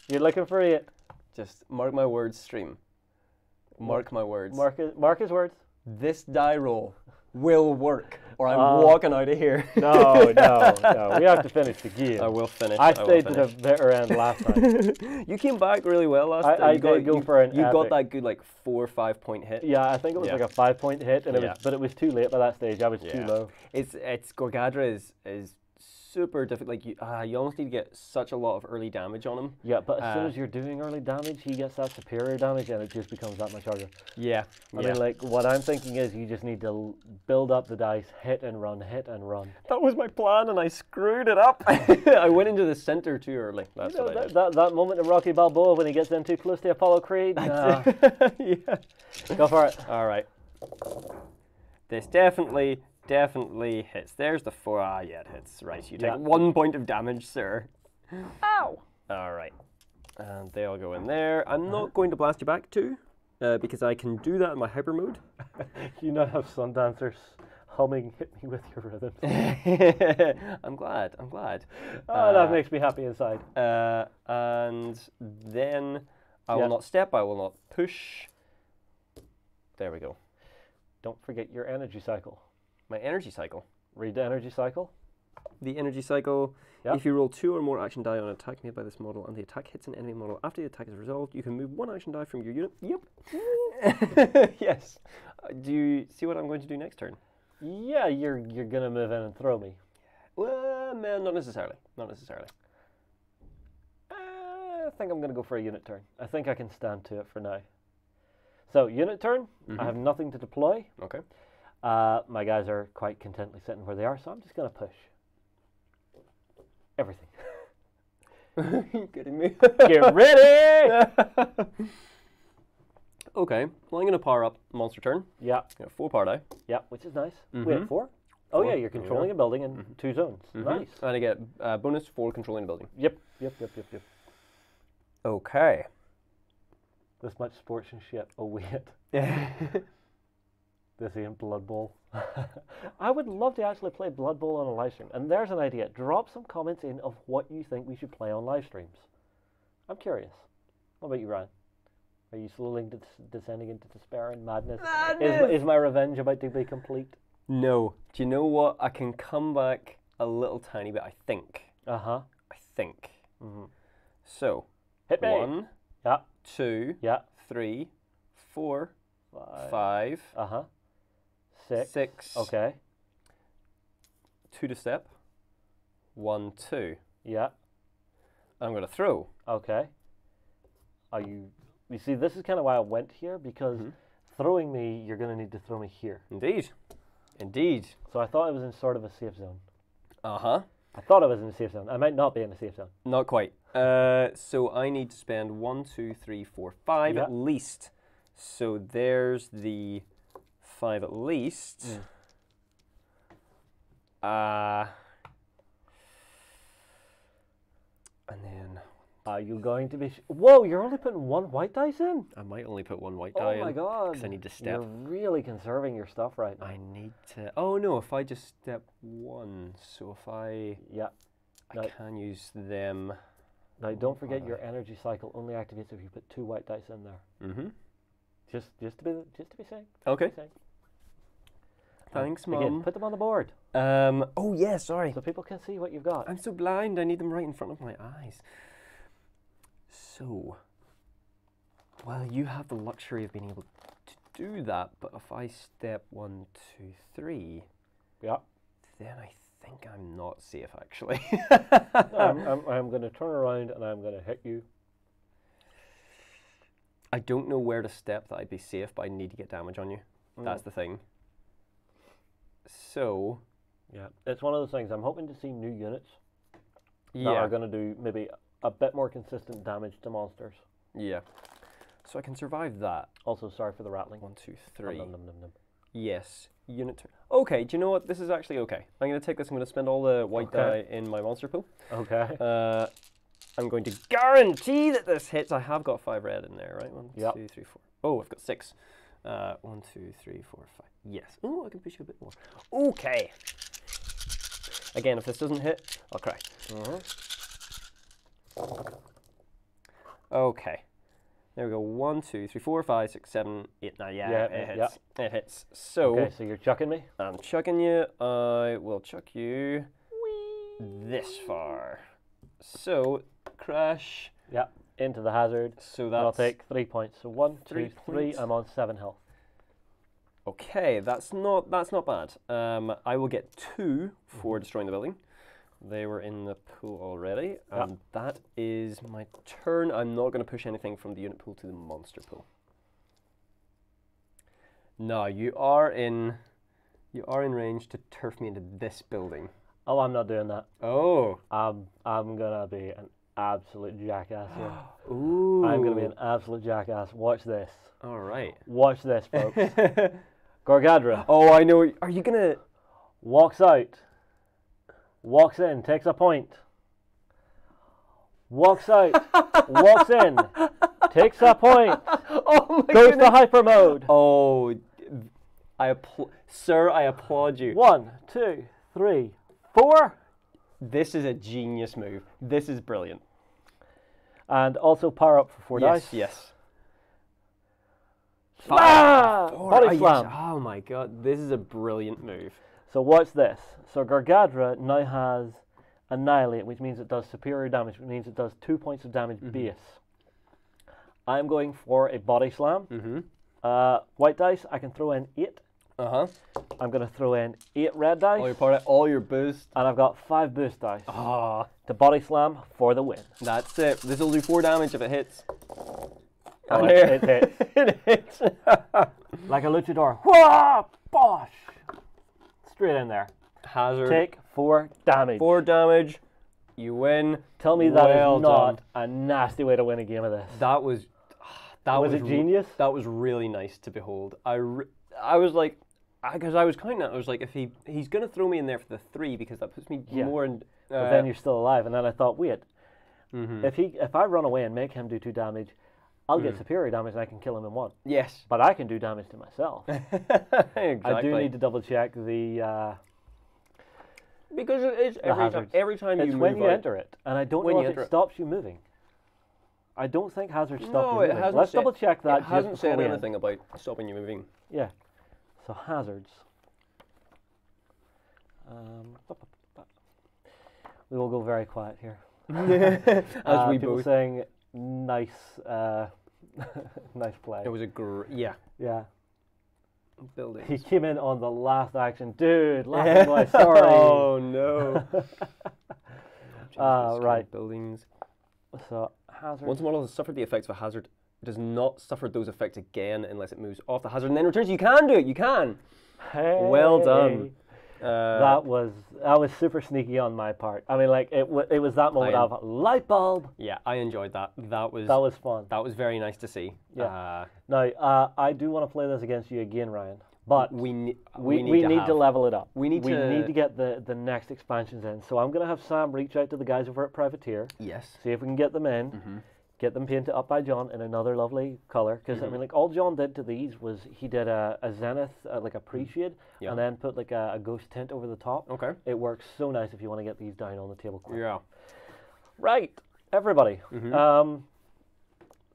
You're looking for 8. Just mark my words, stream. Mark my words. Mark his words. This die roll will work, or I'm walking out of here. No. We have to finish the game. I will finish. I stayed to the bitter end last time. You came back really well last time. I did go for an You got epic. that good like 4 or 5 point hit. Yeah, I think it was like a 5-point hit, and but it was too late by that stage. I was too low. It's Gorgadra is super difficult. Like you almost need to get such a lot of early damage on him. Yeah, but as soon as you're doing early damage, he gets that superior damage, and it just becomes that much harder. Yeah. I mean, like, what I'm thinking is you just need to build up the dice, hit and run. That was my plan, and I screwed it up. I went into the center too early. That's what I did. That moment in Rocky Balboa when he gets in too close to Apollo Creed. Nah. Yeah. Go for it. All right. This definitely hits. There's the 4. Yeah, it hits. Right, you take 1 point of damage, sir. Ow! All right. And they all go in there. I'm not going to blast you back too, because I can do that in my hyper mode. You now have sun dancers humming "Hit Me With Your Rhythm." I'm glad. Oh, that makes me happy inside. And then I will not step. I will not push. There we go. Don't forget your energy cycle. My energy cycle. Read the energy cycle. The energy cycle. If you roll 2 or more action die on an attack made by this model and the attack hits an enemy model after the attack is resolved, you can move 1 action die from your unit. Yep. Yes. Do you see what I'm going to do next turn? Yeah, you're gonna move in and throw me. Well, man, not necessarily. I think I'm gonna go for a unit turn. I think I can stand to it for now. So unit turn. I have nothing to deploy. Okay. My guys are quite contently sitting where they are, so I'm just gonna push everything. You kidding me? Get ready! Okay, well, I'm going to power up monster turn. Yeah. 4 power die. Yeah, which is nice. We have 4? Oh, yeah, you're controlling a building in 2 zones. Nice. And I get bonus for controlling a building. Yep. Okay. This much sportsmanship. Oh, wait. This ain't Blood Bowl. I would love to actually play Blood Bowl on a live stream. And there's an idea. Drop some comments in of what you think we should play on live streams. I'm curious. What about you, Ryan? Are you slowly descending into despair and madness? Is my revenge about to be complete? No. Do you know what? I can come back a little tiny bit, I think. Uh-huh. I think. Mm-hmm. So, Hit me. 1, Yeah. 2, Yeah. 3, 4, 5. 5. Uh-huh. 6. 6. Okay. 2 to step. 1, 2. Yeah. I'm going to throw. Okay. Are you... You see, this is kind of why I went here, because throwing me, you're going to need to throw me here. Indeed. Indeed. So I thought it was in sort of a safe zone. Uh-huh. I thought I was in a safe zone. I might not be in a safe zone. Not quite. So I need to spend 1, 2, 3, 4, 5 at least. So there's the 5 at least. And then... Are you going to be... Whoa, you're only putting 1 white dice in? I might only put 1 white die in. Oh my god. Because I need to step. You're really conserving your stuff right now. I need to... Oh no, if I just step 1. So if I... Yeah. I can use them. Now don't forget your energy cycle only activates if you put 2 white dice in there. Mm-hmm. Just to be safe. Okay. Safe. Thanks, Mum. Again, put them on the board. Oh yeah, sorry. So people can see what you've got. I'm so blind. I need them right in front of my eyes. So, well, you have the luxury of being able to do that, but if I step 1, 2, 3, yeah, then I think I'm not safe actually. No, I'm going to turn around and I'm going to hit you. I don't know where to step that I'd be safe, but I need to get damage on you. That's the thing. So, yeah, it's one of those things. I'm hoping to see new units that yeah, are going to do maybe a bit more consistent damage to monsters. Yeah. So I can survive that. Also, sorry for the rattling. 1, 2, 3. Num, num, num, num. Yes. Unit turn. Okay, do you know what? This is actually okay. I'm going to take this. I'm going to spend all the white die in my monster pool. Okay. I'm going to guarantee that this hits. I have got 5 red in there, right? 1, 2, 3, 4. Oh, I've got 6. 1, 2, 3, 4, 5. Yes. Oh, I can push you a bit more. Okay. Again, if this doesn't hit, I'll cry. Okay. There we go. 1, 2, 3, 4, 5, 6, 7, 8, 9. Yeah, it hits. It hits. So, okay, so you're chucking me? I'm chucking you. I will chuck you this far. So, crash. Yeah, into the hazard. So I'll that's... take 3 points. So 1, 2, 3. points. I'm on 7 health. Okay, that's not bad. I will get 2 for destroying the building. They were in the pool already, and that is my turn. I'm not going to push anything from the unit pool to the monster pool. No, you are in range to turf me into this building. Oh, I'm not doing that. Oh, I'm gonna be an absolute jackass here. ooh! I'm gonna be an absolute jackass. Watch this. All right. Watch this, folks. Gorgadra Oh, I know. Are you gonna? walks out. Walks in, takes a point. Walks out, walks in, takes a point. Oh my goes goodness. to hyper mode. Oh, sir, I applaud you. 1, 2, 3, 4. This is a genius move. This is brilliant. And also power up for 4 dice. Yes. Ah! Body yes. slam. Oh my god, this is a brilliant move. So watch this. So Gargadra now has Annihilate, which means it does superior damage, which means it does 2 points of damage base. I'm going for a body slam. White dice, I can throw in 8. I'm going to throw in 8 red dice. All your boost. And I've got 5 boost dice Ah, to body slam for the win. that's it. This will do 4 damage if it hits. Oh, it hits. It hits. Like a luchador. Whoa! Bosh! Straight in there. Hazard. Take 4 damage. 4 damage. You win. Tell me that Well is not done. a nasty way to win a game of this. That was. Was it genius? That was really nice to behold. I was like, because I was counting it. I was like, if he's gonna throw me in there for the 3 because that puts me more in. But then you're still alive, and then I thought, wait, if I run away and make him do 2 damage, I'll get superior damage and I can kill him in 1. Yes. But I can do damage to myself. Exactly. I do need to double check the. Because it's every time it's you move when you out, enter it, and I don't know if it stops you moving. I don't think hazards stop you moving. Let's double check that. It hasn't just said before we anything about stopping you moving. Yeah. So hazards. We will go very quiet here. As we people both. saying nice, nice play. It was a yeah. Yeah. Buildings. He came in on the last action, dude. Laughing boy, sorry. Oh no. Right. Buildings. So hazard. Once a model has suffered the effects of a hazard, it does not suffer those effects again unless it moves off the hazard and then returns. You can do it. You can. Hey. Well done. That was super sneaky on my part. I mean, like it was that moment of light bulb. Yeah, I enjoyed that. That was fun. That was very nice to see. Yeah. Now, I do want to play this against you again, Ryan. But we need to level it up. We need to get the next expansions in. So I'm gonna have Sam reach out to the guys over at Privateer. Yes. See if we can get them in. Mm-hmm. Get them painted up by John in another lovely color. Because I mean, like all John did to these was he did a zenith, like a pre-shade, and then put like a ghost tint over the top. Okay. It works so nice if you want to get these down on the table. Yeah. Right, everybody. Mm-hmm.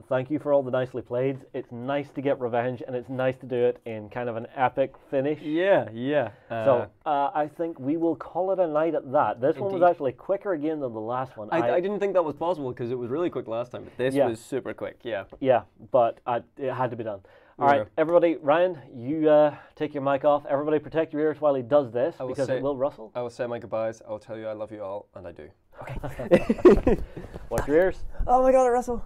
Thank you for all the nicely played. It's nice to get revenge, and it's nice to do it in kind of an epic finish. Yeah, yeah. So I think we will call it a night at that. This one was actually quicker again than the last one. I didn't think that was possible because it was really quick last time, but this was super quick, yeah. Yeah, but it had to be done. All right, everybody, Ryan, you take your mic off. Everybody protect your ears while he does this because it will rustle. I will say my goodbyes. I will tell you I love you all, and I do. Okay. Watch your ears. Oh my god, it rustled.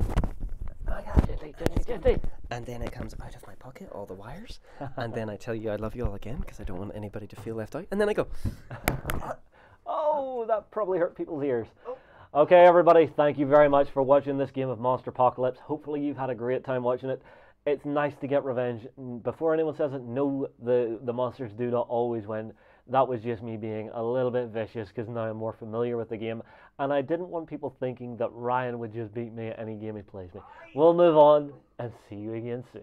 Oh my god, gently. And then it comes out of my pocket, all the wires. And then I tell you I love you all again because I don't want anybody to feel left out. And then I go. Oh, that probably hurt people's ears. Oh. Okay, everybody, thank you very much for watching this game of Monsterpocalypse. Hopefully you've had a great time watching it. It's nice to get revenge. Before anyone says it, no, the monsters do not always win. That was just me being a little bit vicious because now I'm more familiar with the game. And I didn't want people thinking that Ryan would just beat me at any game he plays me. We'll move on and see you again soon.